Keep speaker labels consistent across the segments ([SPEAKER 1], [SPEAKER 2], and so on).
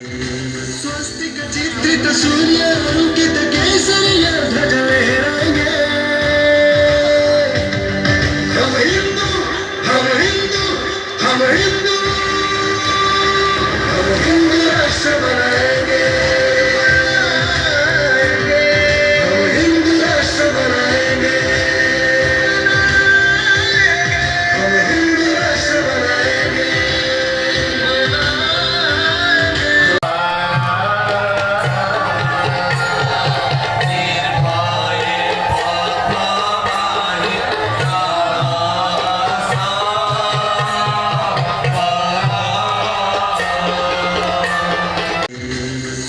[SPEAKER 1] स्वस्तिक चित्रित सूर्य अंकित केसरिया ध्वज लहराएंगे। हम हिंदू, हम हिंदू, हम हिंदू, हम हिंदू राष्ट्र बनाएंगे। हम हिंदू राष्ट्र बनाएंगे। हम हिंदू राष्ट्र बनाएंगे।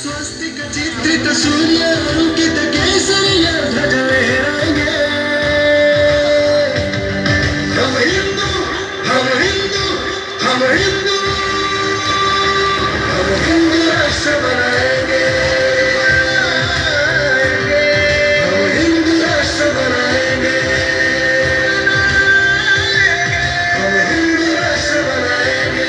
[SPEAKER 1] स्वस्तिक चित्रित सूर्य अंकित केसरिया ध्वज लहराएंगे। हम हिंदू, हम हिंदू, हम हिंदू, हम हिंदू राष्ट्र बनाएंगे। हम हिंदू राष्ट्र बनाएंगे। हम हिंदू राष्ट्र बनाएंगे।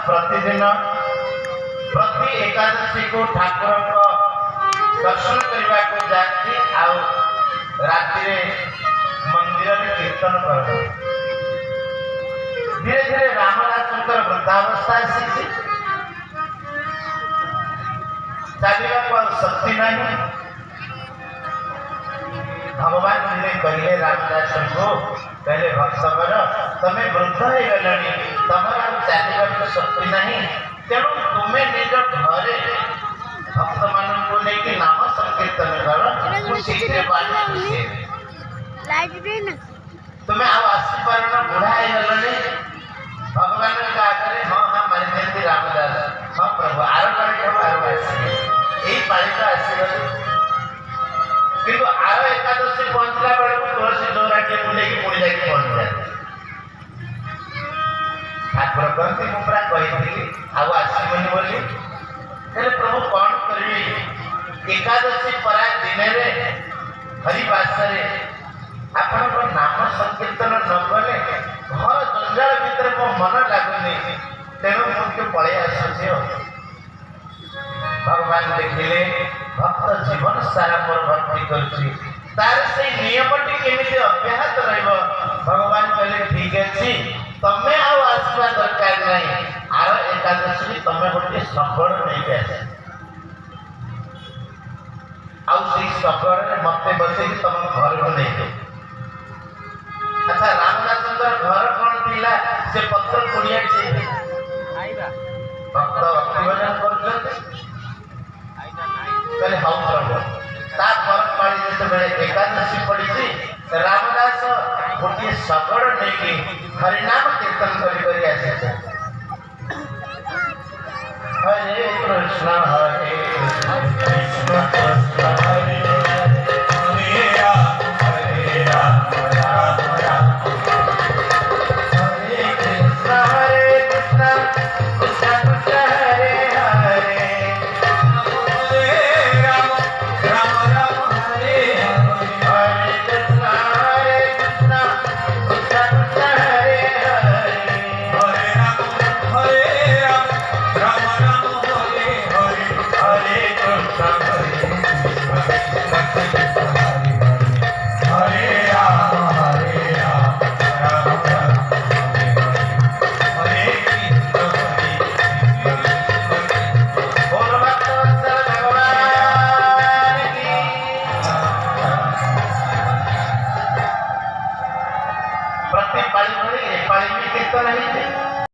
[SPEAKER 2] प्रतिदिन प्रति एकादशी को ठाकुर दर्शन करने को जाती राति मंदिर में कीर्तन कर धीरे धीरे रामदास वृद्धावस्था चलने को शक्ति नहीं। भगवान धीरे कहले रामदास को पहले भक्तवर तमें वृद्ध हो गलनी तमर चलने शक्ति नहीं तेणु तुम्हें निज घरे भक्त मान को लेकिन नाम संकीर्तन कर तुम्हें आ आसी पार बुढ़ा हो गलनी भगवान आगे हाँ हाँ मारी दिखती रामदास हाँ प्रभु आर पाड़ी यही पालिका आसगल कि आर एकादशी पहुंचला बेलू तुलसी चौरा के बुले पुणी जाकि पहुंच जाए ठाकुर कहती मुझे कही आसबनी बोली प्रभु कौन करी एकादशी परा दिन हरिवास आपण नाम संकीर्तन न कले घर जंजाल भितर मो मन लगुनि तेणु मुझे पलि आसुचे। भगवान देखिले भक्त जीवन सारा मोर भक्ति करुछि तार से नियमटी केमिति अव्याहत रहइबो। भगवान कहले ठीक अछि तमे आउ आसवा दरकार नहीं आर एकादशी तमे गोटे सफल नहीं के आउ से सफल रे मते बसे तुम घर को नहीं दे। अच्छा रामदास घर कौन थिला से पत्र पुड़िया भक्त अभिभजन कर हाउ प्रभु ता फरक पाड़ी जिते बेले एकादशी पड़ी रामदास गोटे शगड़ नहीं हरिनाम कीर्तन कर आसे हरे कृष्ण हरे कृष्ण कृष्ण हरे हरे राम हरे राम राम राम हरे कृष्ण कृष्ण कृष्ण हरे हरे Hare ତ ନାହିଁ ଯେ